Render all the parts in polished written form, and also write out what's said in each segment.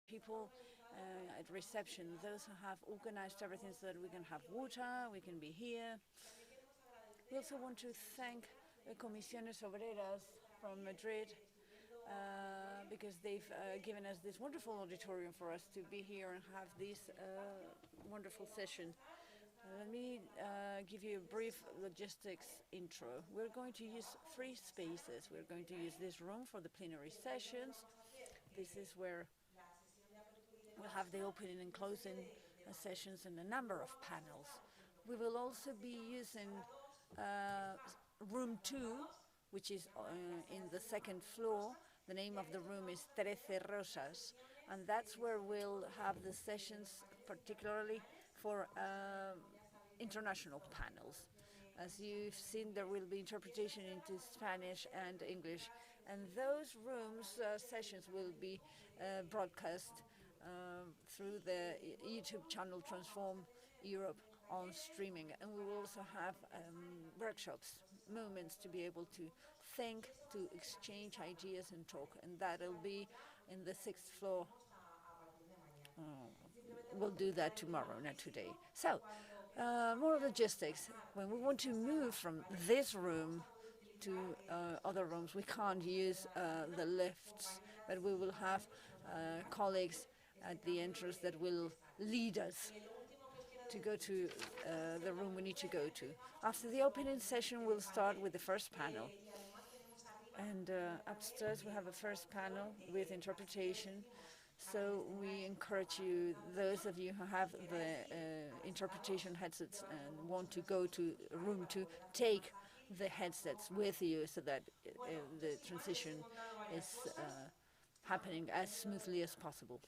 people at reception, those who have organized everything so that we can have water, we can be here. We also want to thank the Comisiones Obreras from Madrid because they've given us this wonderful auditorium for us to be here and have this wonderful session. Let me give you a brief logistics intro. We're going to use 3 spaces. We're going to use this room for the plenary sessions. This is where we'll have the opening and closing sessions and a number of panels. We will also be using room 2, which is in the 2nd floor. The name of the room is 13 Rosas, and that's where we'll have the sessions, particularly for international panels. As you've seen, there will be interpretation into Spanish and English, and those rooms sessions will be broadcast through the YouTube channel Transform Europe on streaming. And we will also have workshops, moments to be able to think, to exchange ideas and talk, and that'll be in the 6th floor. We'll do that tomorrow, not today. So, more logistics. When we want to move from this room to other rooms, we can't use the lifts, but we will have colleagues at the entrance that will lead us to go to the room we need to go to. After the opening session, we'll start with the first panel. And upstairs, we have a first panel with interpretation. So we encourage you, those of you who have the interpretation headsets and want to go to room 2, take the headsets with you so that the transition is happening as smoothly as possible.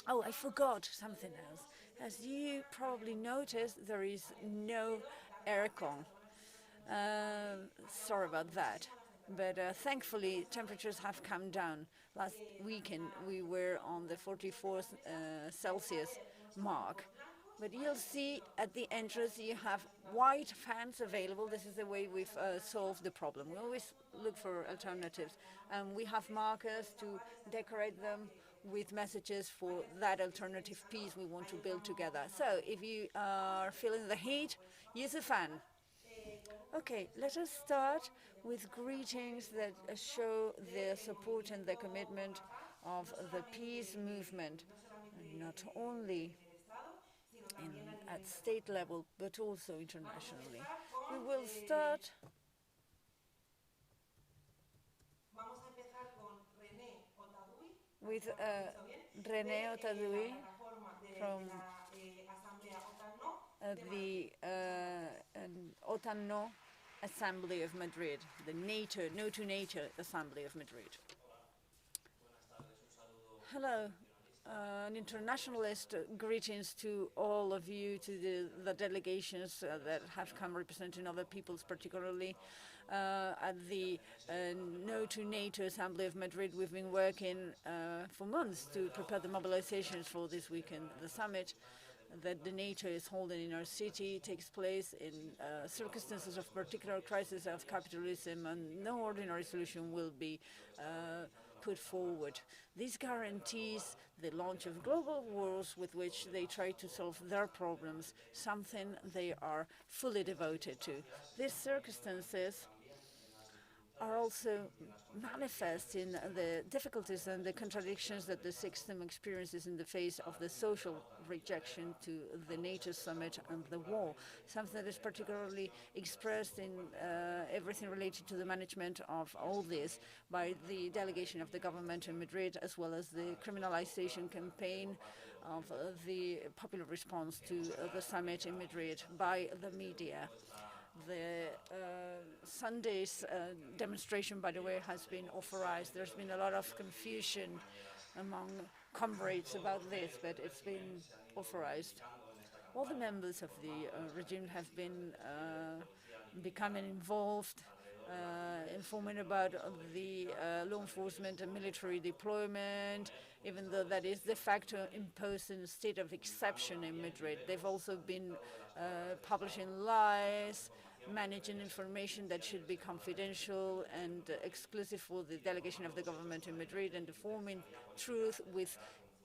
Oh, I forgot something else. As you probably noticed, there is no aircon. Sorry about that. But thankfully, temperatures have come down. Last weekend, we were on the 44 Celsius mark. But you'll see at the entrance, you have white fans available. This is the way we've solved the problem. We always look for alternatives. And we have markers to decorate them with messages for that alternative piece we want to build together. So if you are feeling the heat, use a fan. Okay, let us start with greetings that show the support and the commitment of the peace movement, not only at state level, but also internationally. We will start with René Otaduy from the Donno Assembly of Madrid, the NATO Assembly of Madrid. Hello. An internationalist greetings to all of you, to the delegations that have come representing other peoples, particularly at the NATO Assembly of Madrid. We've been working for months to prepare the mobilizations for this weekend. The summit that the NATO is holding in our city takes place in circumstances of particular crisis of capitalism, and no ordinary solution will be put forward. This guarantees the launch of global wars with which they try to solve their problems, something they are fully devoted to. These circumstances are also manifest in the difficulties and the contradictions that the system experiences in the face of the social rejection to the NATO summit and the war, something that is particularly expressed in everything related to the management of all this by the delegation of the government in Madrid, as well as the criminalization campaign of the popular response to the summit in Madrid by the media. The Sunday's demonstration, by the way, has been authorized. There's been a lot of confusion among comrades about this, but it's been authorized. All the members of the regime have been becoming involved, informing about the law enforcement and military deployment, even though that is de facto imposed in a state of exception in Madrid. They've also been publishing lies, managing information that should be confidential and exclusive for the delegation of the government in Madrid, and deforming truth with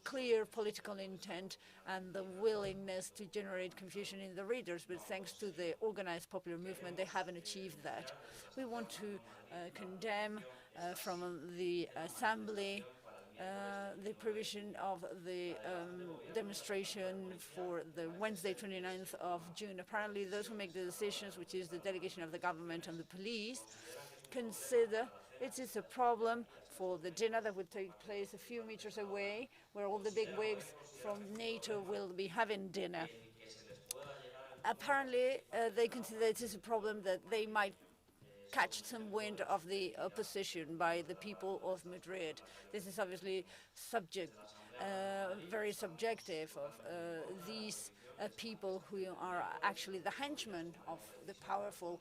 clear political intent and the willingness to generate confusion in the readers, but thanks to the organized popular movement, they haven't achieved that. We want to condemn from the Assembly the provision of the demonstration for the Wednesday 29th of June. Apparently those who make the decisions, which is the delegation of the government and the police, consider it is a problem for the dinner that would take place a few meters away, where all the big wigs from NATO will be having dinner. Apparently they consider it is a problem that they might catch some wind of the opposition by the people of Madrid. This is obviously very subjective of these people who are actually the henchmen of the powerful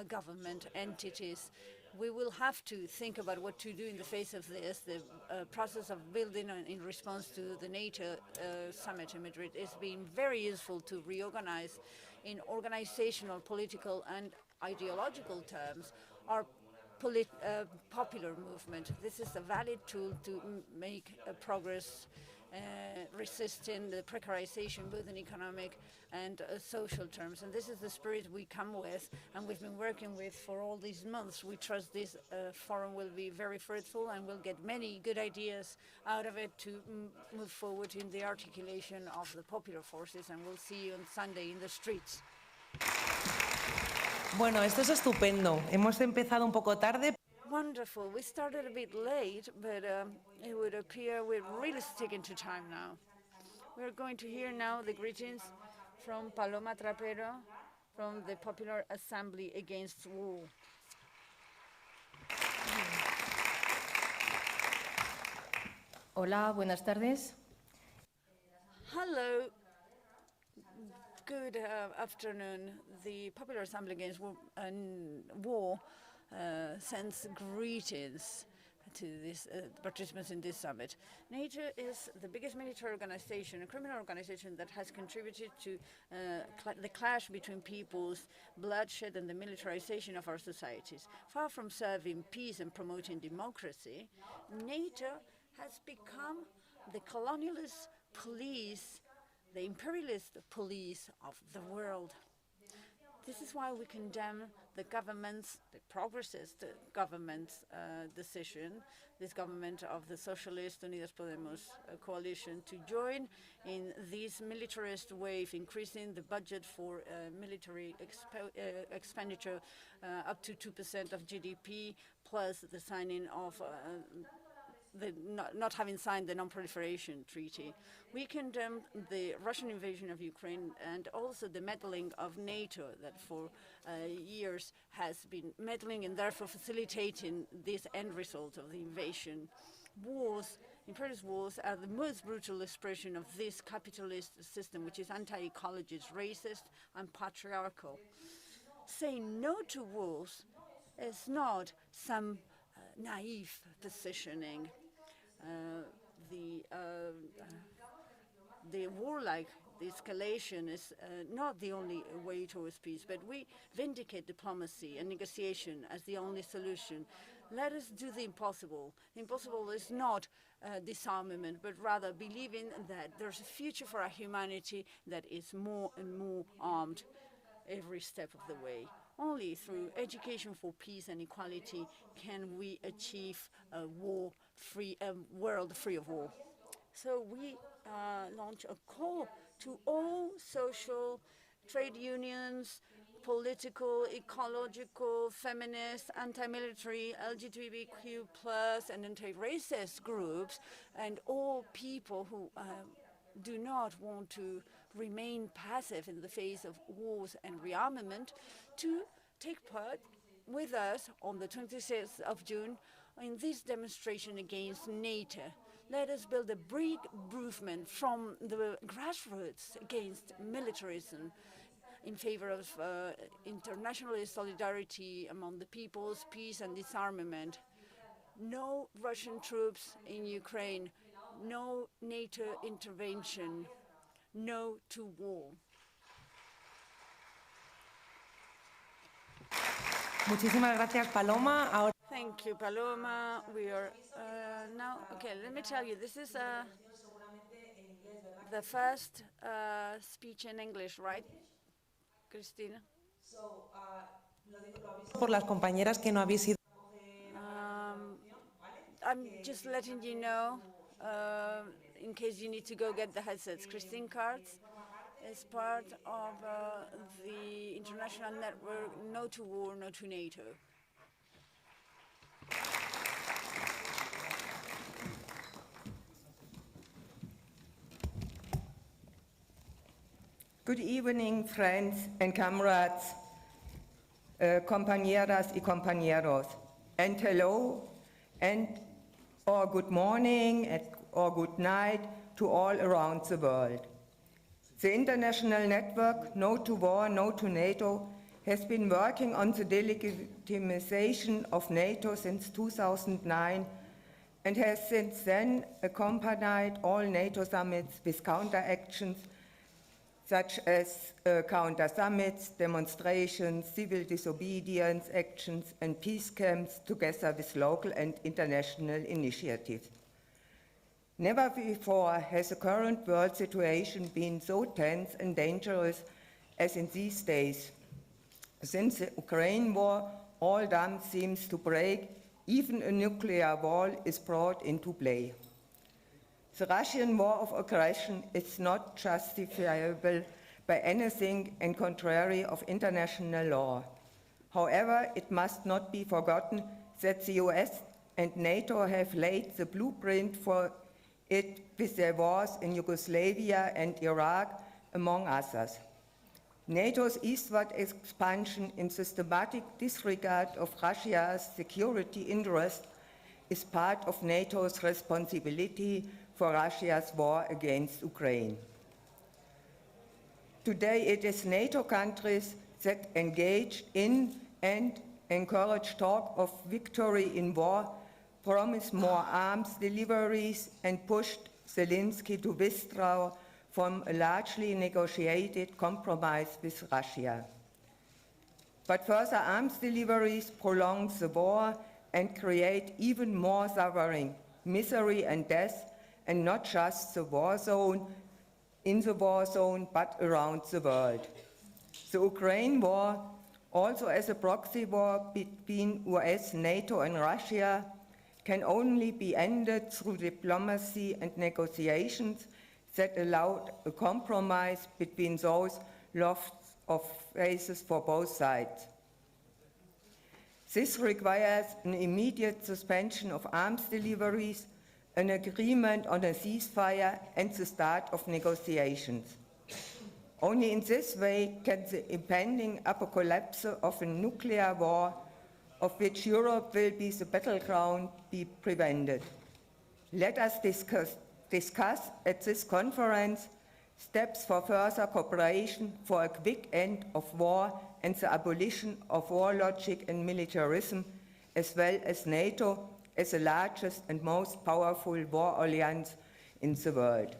government entities. We will have to think about what to do in the face of this. The process of building in response to the NATO summit in Madrid is being very useful to reorganize in organizational, political, and ideological terms our popular movement. This is a valid tool to make progress resisting the precarization both in economic and social terms. And this is the spirit we come with and we've been working with for all these months. We trust this forum will be very fruitful and we'll get many good ideas out of it to move forward in the articulation of the popular forces, and we'll see you on Sunday in the streets. Bueno, esto es estupendo. Hemos empezado un poco tarde. Wonderful. We started a bit late, but it would appear we're really sticking to time now. We're going to hear now the greetings from Paloma Trapero from the Popular Assembly Against War. Hola, buenas tardes. Hello. Good afternoon. The Popular Assembly Against War sends greetings to these participants in this summit. NATO is the biggest military organization, a criminal organization that has contributed to the clash between peoples, bloodshed, and the militarization of our societies. Far from serving peace and promoting democracy, NATO has become the colonialist police, the imperialist police of the world. This is why we condemn the government's, the progressist government's decision, this government of the Socialist Unidas Podemos coalition, to join in this militarist wave, increasing the budget for military expenditure up to 2% of GDP, plus the signing of not having signed the Non-Proliferation Treaty. We condemn the Russian invasion of Ukraine and also the meddling of NATO that for years has been meddling and therefore facilitating this end result of the invasion. Wars, imperialist wars, are the most brutal expression of this capitalist system, which is anti-ecologist, racist, and patriarchal. Saying no to wars is not some naive positioning. The warlike, the escalation is not the only way towards peace, but we vindicate diplomacy and negotiation as the only solution. Let us do the impossible. The impossible is not disarmament, but rather believing that there's a future for our humanity that is more and more armed every step of the way. Only through education for peace and equality can we achieve a world free of war. So we launch a call to all social, trade unions, political, ecological, feminist, anti-military, LGBTQ+, and anti-racist groups, and all people who do not want to remain passive in the face of wars and rearmament, to take part with us on the 26th of June in this demonstration against NATO. Let us build a big movement from the grassroots against militarism in favor of international solidarity among the peoples, peace and disarmament. No Russian troops in Ukraine, no NATO intervention, no to war. Muchísimas gracias, Paloma. Ahora... Thank you, Paloma. We are now, okay, let me tell you, this is the first speech in English, right, Kristine? Por las compañeras que no habéis sido. I'm just letting you know, in case you need to go get the headsets. Kristine Karch is part of the international network No to War, No to NATO. Good evening, friends and comrades, compañeras y compañeros, and hello, and or good morning or good night to all around the world. The international network No to War, No to NATO has been working on the delegitimization of NATO since 2009 and has since then accompanied all NATO summits with counteractions such as counter summits, demonstrations, civil disobedience actions, and peace camps together with local and international initiatives. Never before has the current world situation been so tense and dangerous as in these days. Since the Ukraine war, all dams seems to break, even a nuclear wall is brought into play. The Russian war of aggression is not justifiable by anything and contrary of international law. However, it must not be forgotten that the US and NATO have laid the blueprint for it with their wars in Yugoslavia and Iraq, among others. NATO's eastward expansion in systematic disregard of Russia's security interest is part of NATO's responsibility for Russia's war against Ukraine. Today, it is NATO countries that engage in and encourage talk of victory in war, promise more arms deliveries, and pushed Zelensky to withdraw from a largely negotiated compromise with Russia. But further arms deliveries prolong the war and create even more suffering, misery, and death, and not just the war zone, in the war zone, but around the world. The Ukraine war, also as a proxy war between US, NATO, and Russia, can only be ended through diplomacy and negotiations that allowed a compromise between those lost of faces for both sides. This requires an immediate suspension of arms deliveries, an agreement on a ceasefire, and the start of negotiations. Only in this way can the impending apocalypse of a nuclear war, of which Europe will be the battleground, be prevented. Let us discuss at this conference steps for further cooperation for a quick end of war and the abolition of war logic and militarism, as well as NATO as the largest and most powerful war alliance in the world.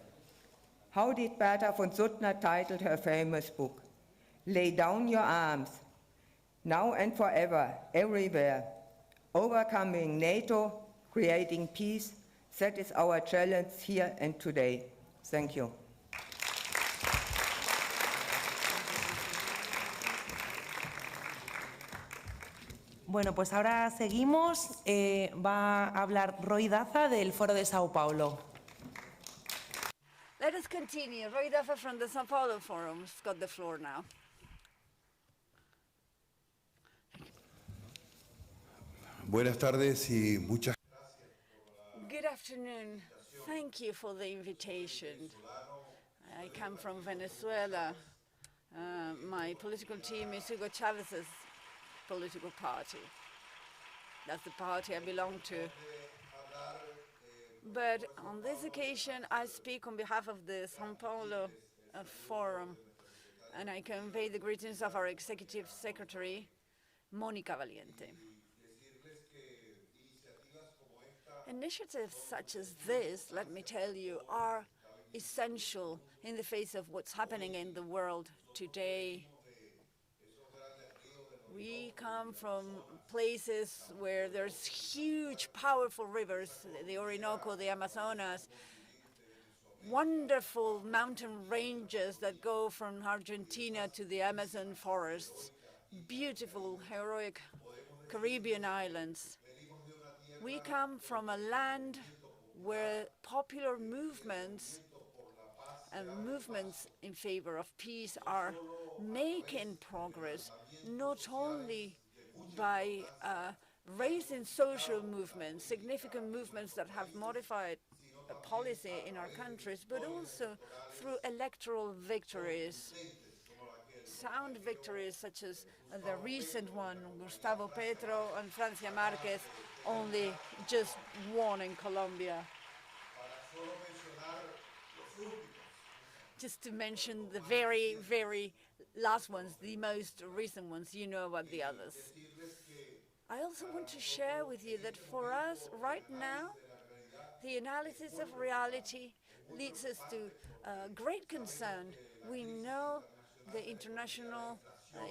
How did Berta von Suttner titled her famous book? Lay down your arms, now and forever, everywhere. Overcoming NATO, creating peace, that is our challenge here and today. Thank you. Bueno, pues ahora seguimos. Va a hablar Roy Daza del Foro de Sao Paulo. Let us continue. Roy Daza from the Sao Paulo Forum's got the floor now. Buenas tardes y muchas Good afternoon. Thank you for the invitation. I come from Venezuela. My political team is Hugo Chavez's political party. That's the party I belong to. But on this occasion, I speak on behalf of the Sao Paulo Forum, and I convey the greetings of our Executive Secretary, Mónica Valiente. Initiatives such as this, let me tell you, are essential in the face of what's happening in the world today. We come from places where there's huge, powerful rivers, the Orinoco, the Amazonas, wonderful mountain ranges that go from Argentina to the Amazon forests, beautiful, heroic Caribbean islands. We come from a land where popular movements and movements in favor of peace are making progress, not only by raising social movements, significant movements that have modified policy in our countries, but also through electoral victories, sound victories such as the recent one, Gustavo Petro and Francia Marquez only just won in Colombia. Just to mention the very, very last ones, the most recent ones, you know about the others. I also want to share with you that for us right now, the analysis of reality leads us to great concern. We know the international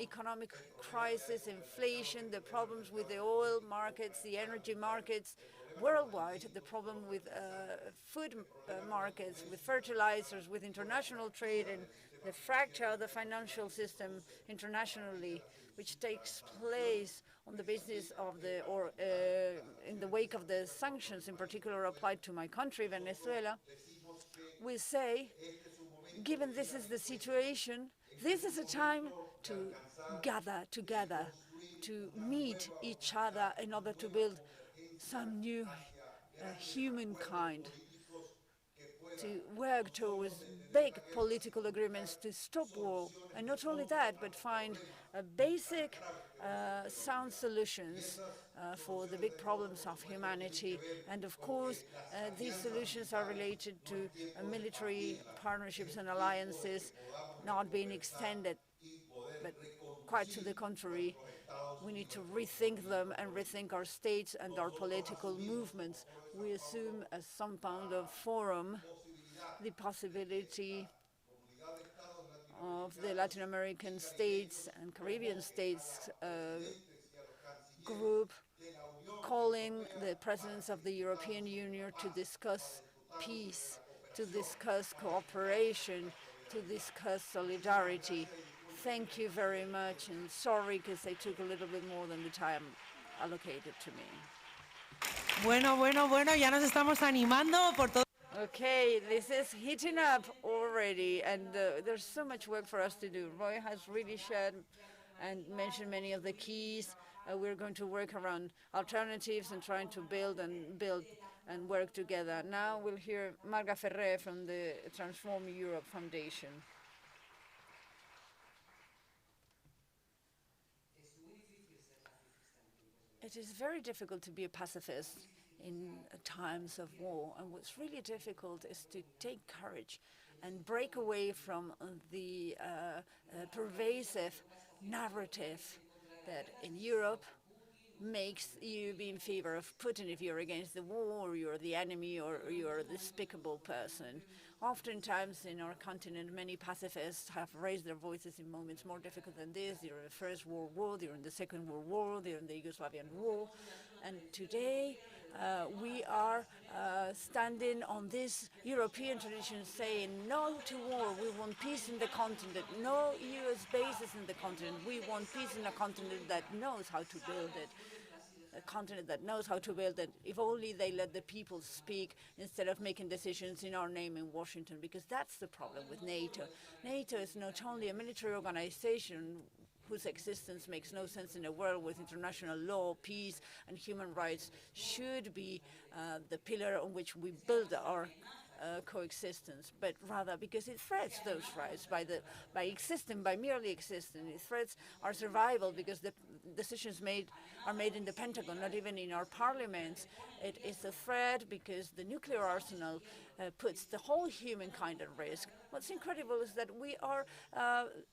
economic crisis, inflation, the problems with the oil markets, the energy markets worldwide, the problem with food markets, with fertilizers, with international trade, and the fracture of the financial system internationally, which takes place on the basis of in the wake of the sanctions, in particular applied to my country, Venezuela. We say, given this is the situation, this is a time to gather together, to meet each other in order to build some new humankind, to work towards big political agreements to stop war. And not only that, but find basic sound solutions for the big problems of humanity. And of course, these solutions are related to military partnerships and alliances not being extended, but quite to the contrary. We need to rethink them and rethink our states and our political movements. We assume as some kind of forum the possibility of the Latin American states and Caribbean states group calling the presidents of the European Union to discuss peace, to discuss cooperation, to discuss solidarity. Thank you very much, and sorry because I took a little bit more than the time allocated to me. Bueno, ya nos estamos animando por todo. Okay, this is heating up already, and there's so much work for us to do. Roy has really shared and mentioned many of the keys. We're going to work around alternatives and trying to build and work together. Now we'll hear Marga Ferré from the FDIM-Europe Foundation. It is very difficult to be a pacifist in times of war, and what's really difficult is to take courage and break away from the pervasive narrative that in Europe makes you be in favor of Putin if you're against the war, or you're the enemy, or you're a despicable person. Oftentimes in our continent, many pacifists have raised their voices in moments more difficult than this, during the First World War, during the Second World War, during the Yugoslavian War. And today, we are standing on this European tradition saying no to war. We want peace in the continent, no US bases in the continent. We want peace in a continent that knows how to build it. A continent that knows how to build it, if only they let the people speak instead of making decisions in our name in Washington, because that's the problem with NATO. NATO is not only a military organization whose existence makes no sense in a world with international law, peace, and human rights should be the pillar on which we build our coexistence, but rather because it threats those rights by merely existing. It threats our survival because the decisions are made in the Pentagon, not even in our parliaments. It is a threat because the nuclear arsenal puts the whole humankind at risk. What's incredible is that we are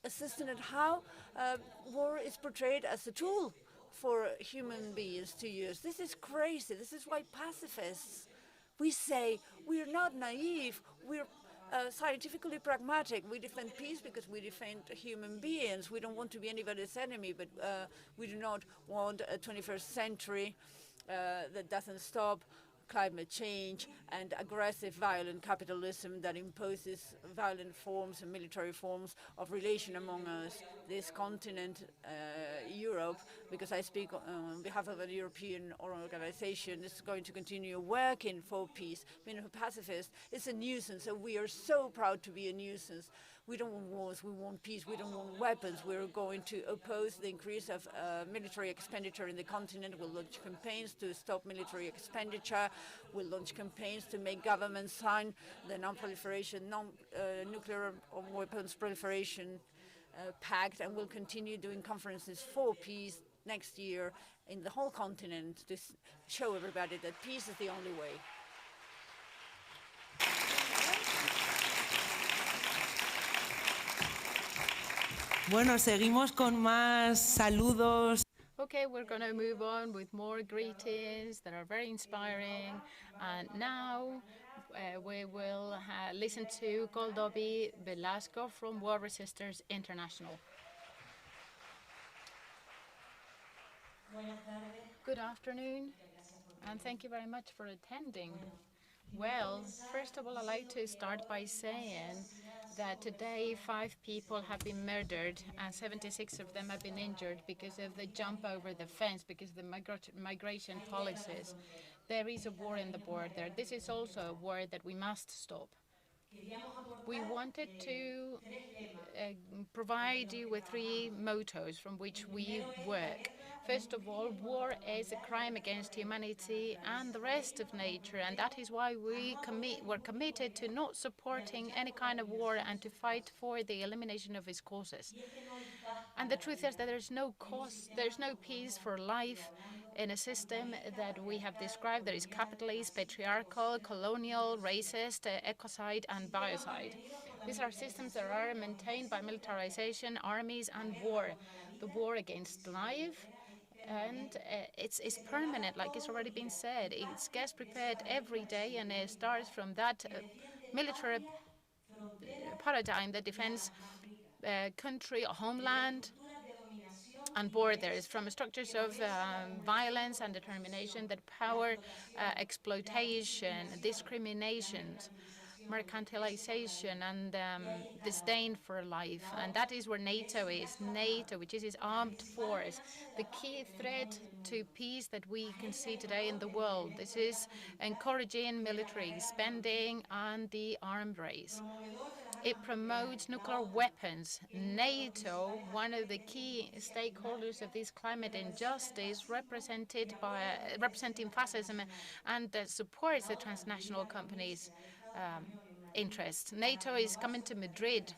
assisting at how war is portrayed as a tool for human beings to use. This is crazy. This is why pacifists, we say we're not naive, we're scientifically pragmatic. We defend peace because we defend human beings. We don't want to be anybody's enemy, but we do not want a 21st century that doesn't stop climate change and aggressive violent capitalism that imposes violent forms and military forms of relation among us. This continent, Europe, because I speak on behalf of a European organization, is going to continue working for peace. Being a pacifist is a nuisance, and we are so proud to be a nuisance. We don't want wars, we want peace, we don't want weapons. We're going to oppose the increase of military expenditure in the continent. We'll launch campaigns to stop military expenditure. We'll launch campaigns to make governments sign the non-proliferation, nuclear weapons proliferation pact, and we'll continue doing conferences for peace next year in the whole continent to show everybody that peace is the only way. Bueno, seguimos con más saludos. Okay, we're going to move on with more greetings that are very inspiring. And now we will listen to Koldobi Velasco from Resistors International. Good afternoon, and thank you very much for attending. Well, first of all, I'd like to start by saying that today 5 people have been murdered and 76 of them have been injured because of the jump over the fence, because of the migration policies. There is a war in the border. This is also a war that we must stop. We wanted to provide you with 3 mottos from which we work. First of all, war is a crime against humanity and the rest of nature, and that is why we're committed to not supporting any kind of war and to fight for the elimination of its causes. And the truth is that there's no peace for life in a system that we have described that is capitalist, patriarchal, colonial, racist, ecocide, and biocide. These are systems that are maintained by militarization, armies, and war. The war against life, and it's permanent, like it's already been said. It gets prepared every day, and it starts from that military paradigm that defends country, homeland, and borders, from structures of violence and determination that power exploitation, discriminations, mercantilization, and disdain for life. And that is where NATO is. NATO, which is its armed force, the key threat to peace that we can see today in the world. This is encouraging military spending and the arms race. It promotes nuclear weapons. NATO, one of the key stakeholders of this climate injustice, representing fascism, and supports the transnational companies' interests. NATO is coming to Madrid,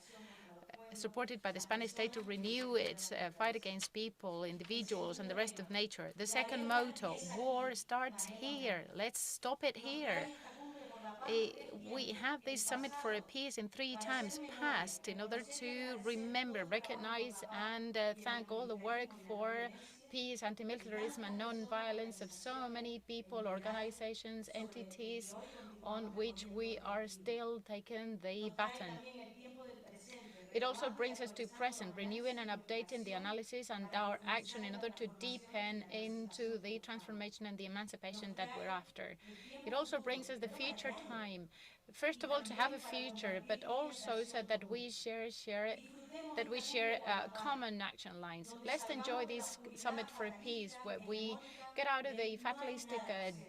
supported by the Spanish state, to renew its fight against people, individuals, and the rest of nature. The second motto: war starts here. Let's stop it here. We have this summit for peace in 3 times past in order to remember, recognize, and thank all the work for peace, anti-militarism, and non-violence of so many people, organizations, entities, on which we are still taking the baton. It also brings us to present, renewing and updating the analysis and our action in order to deepen into the transformation and the emancipation that we're after. It also brings us the future time. First of all, to have a future, but also so that we share common action lines. Let's enjoy this summit for peace, where we get out of the fatalistic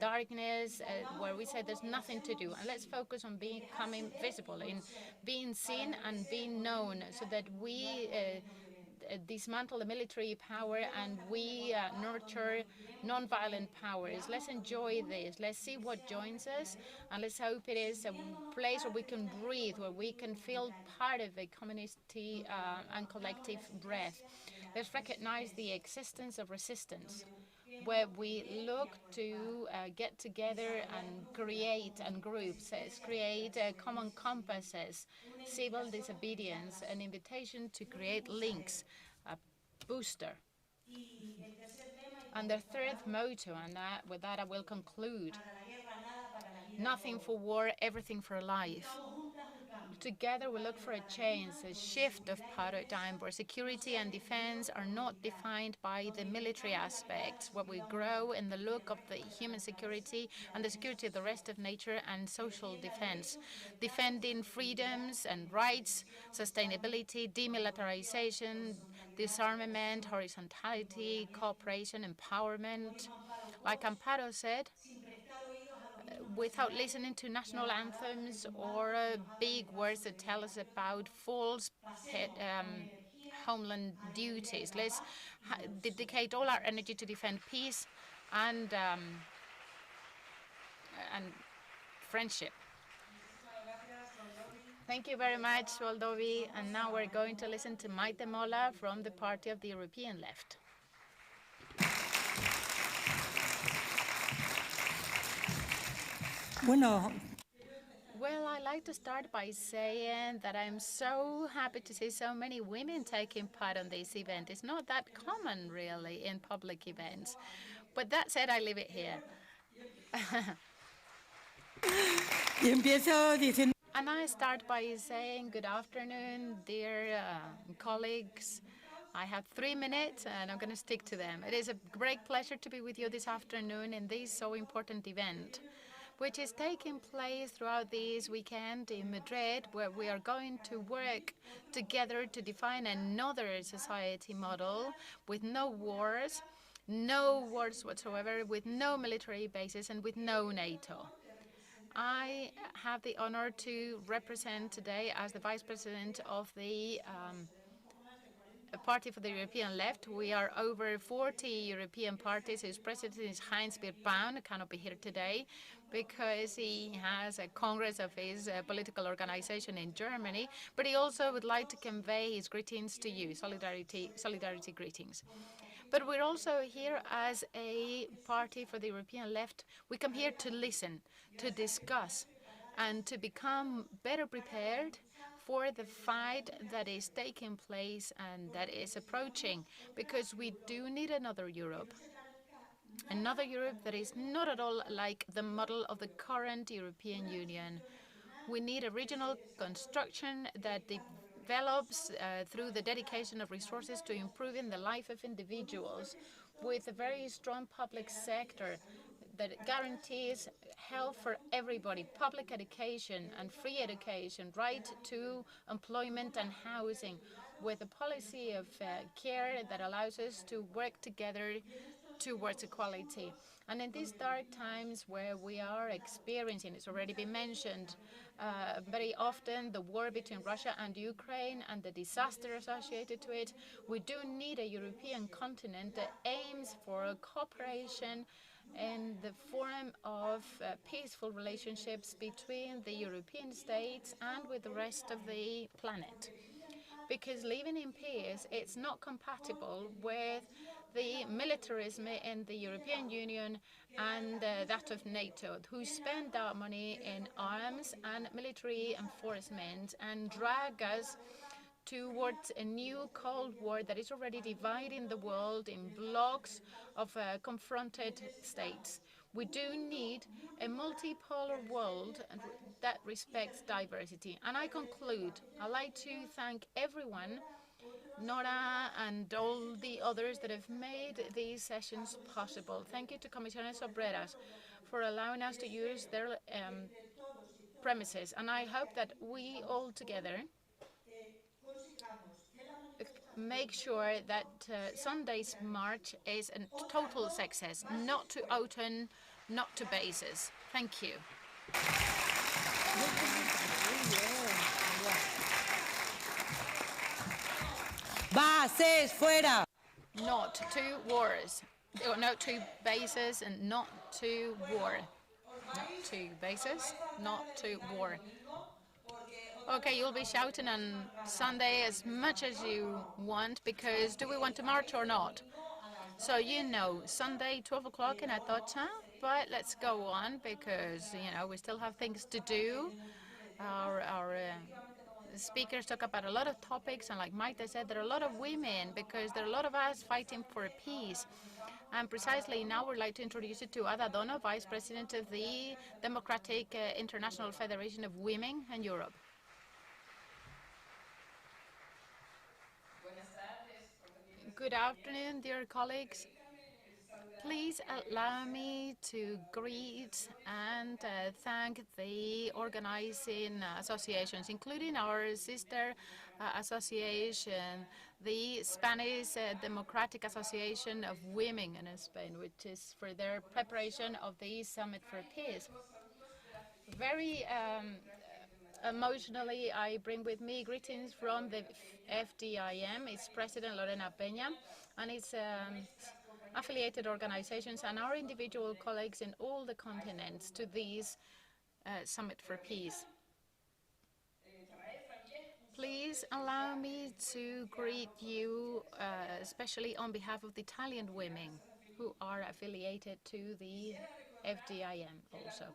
darkness, where we say there's nothing to do, and let's focus on becoming visible, in being seen and being known, so that we dismantle the military power and we nurture non-violent powers. Let's enjoy this. Let's see what joins us, and let's hope it is a place where we can breathe, where we can feel part of a community and collective breath. Let's recognize the existence of resistance, where we look to get together and create, and groups create common compasses, civil disobedience, an invitation to create links, a booster. And the third motto, and with that I will conclude: nothing for war, everything for life. Together we look for a change, a shift of paradigm where security and defense are not defined by the military aspects, where we grow in the look of the human security and the security of the rest of nature and social defense, defending freedoms and rights, sustainability, demilitarization, disarmament, horizontality, cooperation, empowerment. Like Amparo said, without listening to national anthems or big words that tell us about false homeland duties. Let's dedicate all our energy to defend peace and friendship. Thank you very much, Koldobi. And now we're going to listen to Maite Mola from the Party of the European Left. Well, I like to start by saying that I'm so happy to see so many women taking part on this event. It's not that common, really, in public events. But that said, I leave it here. And I start by saying good afternoon, dear colleagues. I have 3 minutes, and I'm going to stick to them. It is a great pleasure to be with you this afternoon in this so important event, which is taking place throughout this weekend in Madrid, where we are going to work together to define another society model with no wars whatsoever, with no military bases, and with no NATO. I have the honor to represent today as the Vice President of the Party for the European Left. We are over 40 European parties. His president is Heinz-Gert Braun, cannot be here today because he has a congress of his political organization in Germany, but he also would like to convey his greetings to you, solidarity greetings. But we're also here as a party for the European left. We come here to listen, to discuss, and to become better prepared for the fight that is taking place and that is approaching, because we do need another Europe. Another Europe that is not at all like the model of the current European Union. We need a regional construction that develops through the dedication of resources to improving the life of individuals, with a very strong public sector that guarantees health for everybody, public education and free education, right to employment and housing, with a policy of care that allows us to work together towards equality. And in these dark times where we are experiencing, it's already been mentioned, very often the war between Russia and Ukraine and the disaster associated to it, we do need a European continent that aims for cooperation in the form of peaceful relationships between the European states and with the rest of the planet. Because living in peace, it's not compatible with the militarism in the European Union and that of NATO, who spend our money in arms and military enforcement and drag us towards a new Cold War that is already dividing the world in blocks of confronted states. We do need a multipolar world that respects diversity. And I conclude, I'd like to thank everyone, Nora and all the others that have made these sessions possible. Thank you to Comisiones Obreras for allowing us to use their premises. And I hope that we all together make sure that Sunday's march is a total success, not to autumn, not to bases. Thank you. Bases fuera. Not to wars. Not to bases and not to war. Not to bases, not to war. Okay, you'll be shouting on Sunday as much as you want, because do we want to march or not? So, you know, Sunday, 12 o'clock in Atocha, but let's go on because, you know, we still have things to do. Our speakers talk about a lot of topics, and like Maite said, there are a lot of women because there are a lot of us fighting for peace. And precisely now we'd like to introduce you to Donno, Vice President of the Democratic International Federation of Women in Europe. Good afternoon, dear colleagues. Please allow me to greet and thank the organizing associations, including our sister association, the Spanish Democratic Association of Women in Spain, which is for their preparation of the Summit for Peace. Very emotionally, I bring with me greetings from the FDIM, its president Lorena Peña, and its affiliated organizations and our individual colleagues in all the continents to this Summit for Peace. Please allow me to greet you, especially on behalf of the Italian women who are affiliated to the FDIM also.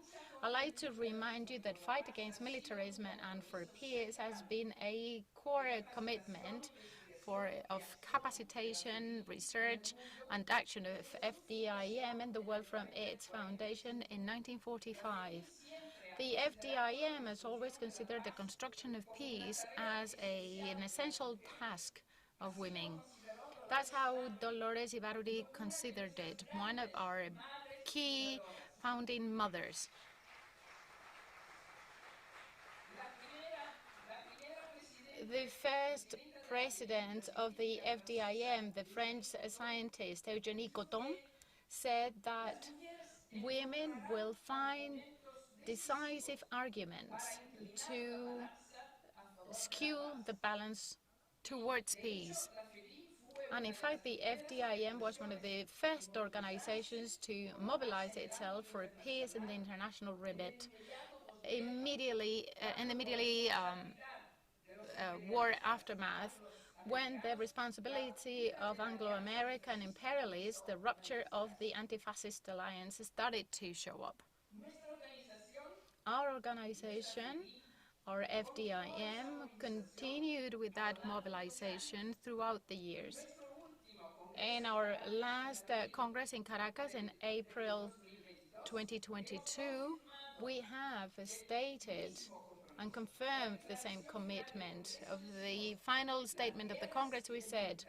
I'd like to remind you that fight against militarism and for peace has been a core commitment of capacitation, research, and action of FDIM in the world from its foundation in 1945. The FDIM has always considered the construction of peace as an essential task of women. That's how Dolores Ibarruri considered it, one of our key founding mothers. The first president of the FDIM, the French scientist Eugénie Cotton, said that women will find decisive arguments to skew the balance towards peace. And in fact, the FDIM was one of the first organizations to mobilize itself for peace in the international remit immediately war aftermath, when the responsibility of Anglo-American imperialists, the rupture of the anti-fascist alliance, started to show up. Our organization, our FDIM, continued with that mobilization throughout the years. In our last Congress in Caracas in April 2022, we have stated and confirmed the same commitment. Of the final statement of the Congress, we said,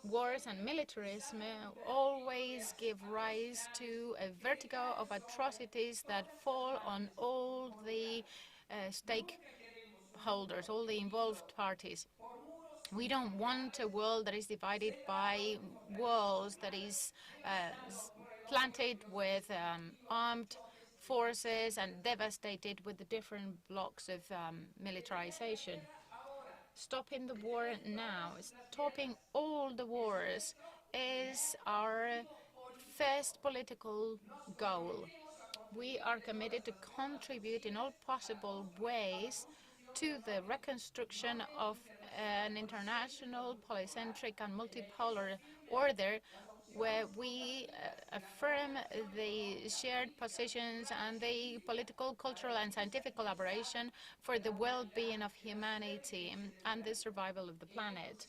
wars and militarism always give rise to a vertigo of atrocities that fall on all the stakeholders, all the involved parties. We don't want a world that is divided by walls, that is planted with armed forces and devastated with the different blocks of militarization. Stopping the war now, stopping all the wars, is our first political goal. We are committed to contribute in all possible ways to the reconstruction of an international, polycentric and multipolar order where we affirm the shared positions and the political, cultural and scientific collaboration for the well-being of humanity and the survival of the planet.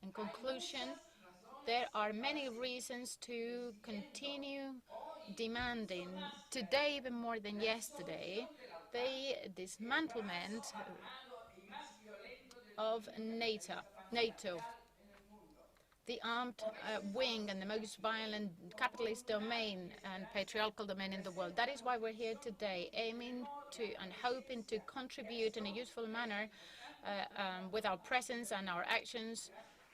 In conclusion, there are many reasons to continue demanding, today even more than yesterday, the dismantlement of NATO. The armed wing and the most violent capitalist domain and patriarchal domain in the world. That is why we're here today, aiming to and hoping to contribute in a useful manner with our presence and our actions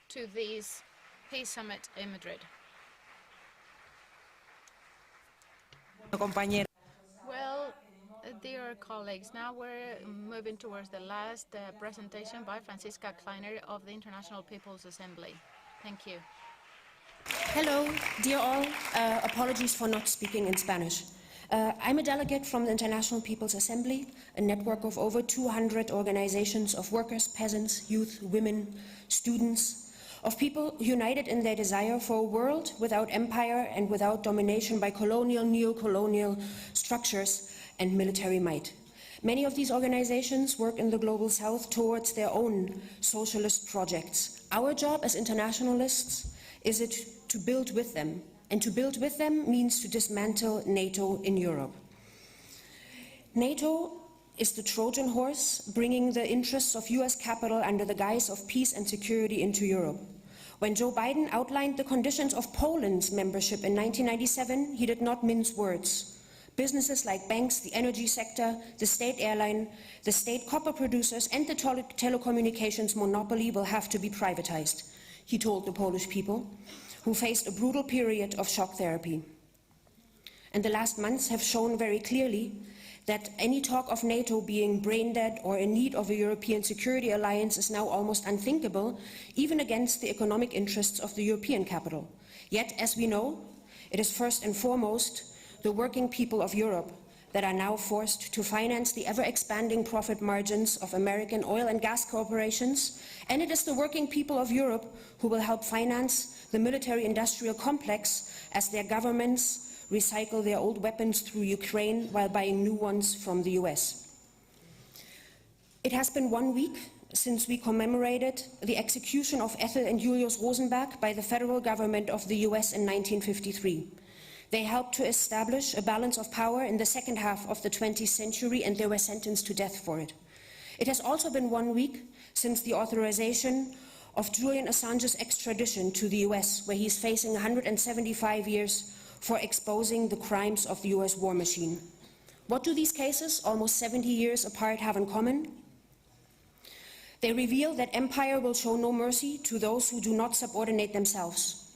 to this Peace Summit in Madrid. Well, dear colleagues, now we're moving towards the last presentation by Franziska Kleiner of the International People's Assembly. Thank you. Hello, dear all. Apologies for not speaking in Spanish. I'm a delegate from the International People's Assembly, a network of over 200 organizations of workers, peasants, youth, women, students, of people united in their desire for a world without empire and without domination by colonial, neo-colonial structures and military might. Many of these organizations work in the Global South towards their own socialist projects. Our job as internationalists is to build with them, and to build with them means to dismantle NATO in Europe. NATO is the Trojan horse bringing the interests of US capital under the guise of peace and security into Europe. When Joe Biden outlined the conditions of Poland's membership in 1997, he did not mince words. Businesses like banks, the energy sector, the state airline, the state copper producers, and the telecommunications monopoly will have to be privatized, he told the Polish people, who faced a brutal period of shock therapy. And the last months have shown very clearly that any talk of NATO being brain dead or in need of a European security alliance is now almost unthinkable, even against the economic interests of the European capital. Yet, as we know, it is first and foremost the working people of Europe that are now forced to finance the ever-expanding profit margins of American oil and gas corporations, and it is the working people of Europe who will help finance the military-industrial complex as their governments recycle their old weapons through Ukraine while buying new ones from the US. It has been 1 week since we commemorated the execution of Ethel and Julius Rosenberg by the federal government of the US in 1953. They helped to establish a balance of power in the second half of the 20th century, and they were sentenced to death for it. It has also been 1 week since the authorization of Julian Assange's extradition to the US, where he's facing 175 years for exposing the crimes of the US war machine. What do these cases, almost 70 years apart, have in common? They reveal that empire will show no mercy to those who do not subordinate themselves,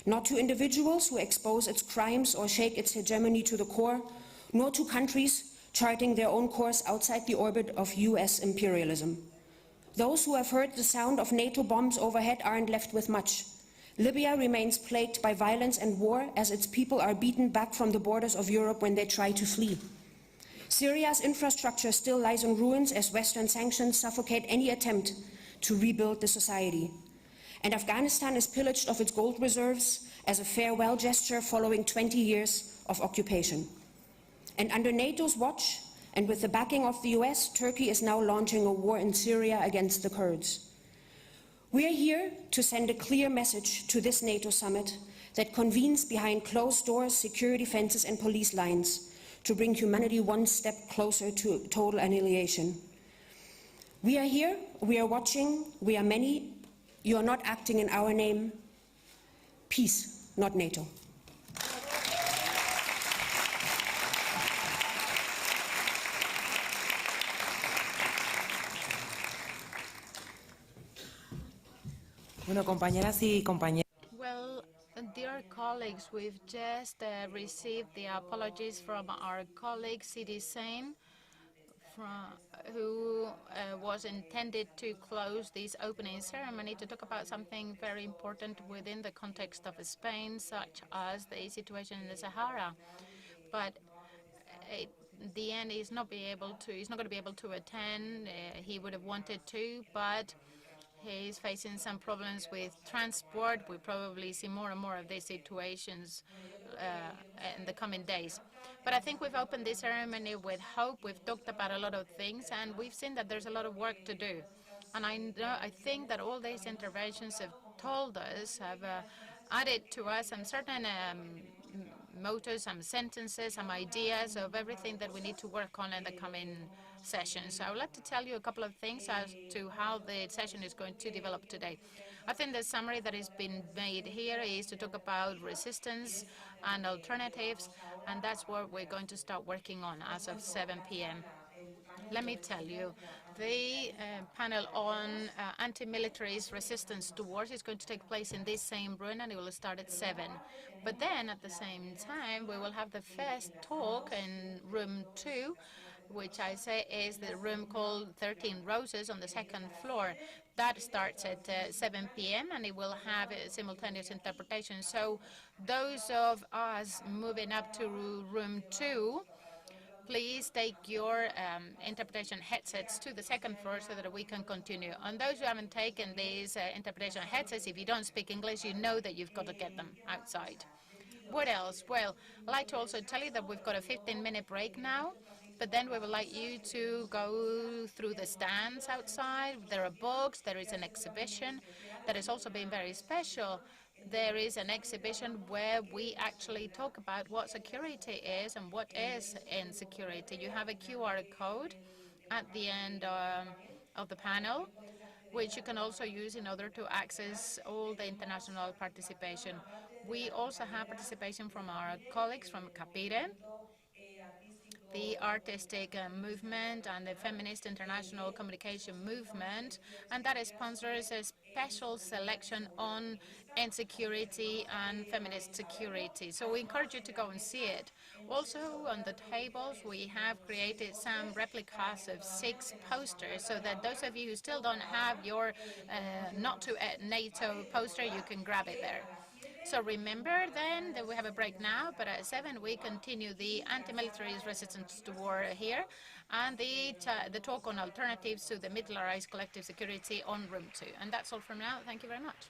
not to individuals who expose its crimes or shake its hegemony to the core, nor to countries charting their own course outside the orbit of US imperialism. Those who have heard the sound of NATO bombs overhead aren't left with much. Libya remains plagued by violence and war as its people are beaten back from the borders of Europe when they try to flee. Syria's infrastructure still lies in ruins as Western sanctions suffocate any attempt to rebuild the society. And Afghanistan is pillaged of its gold reserves as a farewell gesture following 20 years of occupation. And under NATO's watch, and with the backing of the US, Turkey is now launching a war in Syria against the Kurds. We are here to send a clear message to this NATO summit that convenes behind closed doors, security fences and police lines to bring humanity one step closer to total annihilation. We are here, we are watching, we are many. You are not acting in our name. Peace, not NATO. Bueno, compañeras y compañeros. Well, dear colleagues, we've just received the apologies from our colleague Sidi Zein, who was intended to close this opening ceremony to talk about something very important within the context of Spain, such as the situation in the Sahara. But at the end, he's not going to be able to attend. He would have wanted to, but he's facing some problems with transport. We probably see more and more of these situations in the coming days. But I think we've opened this ceremony with hope. We've talked about a lot of things, and we've seen that there's a lot of work to do. And I think that all these interventions have told us, have added to us some certain mottos, some sentences, some ideas of everything that we need to work on in the coming session. So I would like to tell you a couple of things as to how the session is going to develop today. I think the summary that has been made here is to talk about resistance and alternatives, and that's what we're going to start working on as of 7 p.m. Let me tell you, the panel on anti-militarist resistance to wars is going to take place in this same room, and it will start at 7. But then, at the same time, we will have the first talk in room 2, which I say is the room called 13 Roses on the second floor. That starts at 7 p.m. and it will have a simultaneous interpretation. So those of us moving up to room 2, please take your interpretation headsets to the second floor so that we can continue. And those who haven't taken these interpretation headsets, if you don't speak English, you know that you've got to get them outside. What else? Well, I'd like to also tell you that we've got a 15-minute break now, but then we would like you to go through the stands outside. There are books, there is an exhibition that has also been very special. There is an exhibition where we actually talk about what security is and what is insecurity. You have a QR code at the end of the panel. which you can also use in order to access all the international participation. We also have participation from our colleagues from Capire, the artistic movement and the feminist international communication movement, and that sponsors a special selection on insecurity and feminist security. So we encourage you to go and see it. Also on the tables we have created some replicas of 6 posters so that those of you who still don't have your not to NATO poster, you can grab it there. So remember then that we have a break now, but at 7 we continue the anti-military resistance to war here and the talk on alternatives to the militarized collective security on room 2. And that's all from now. Thank you very much.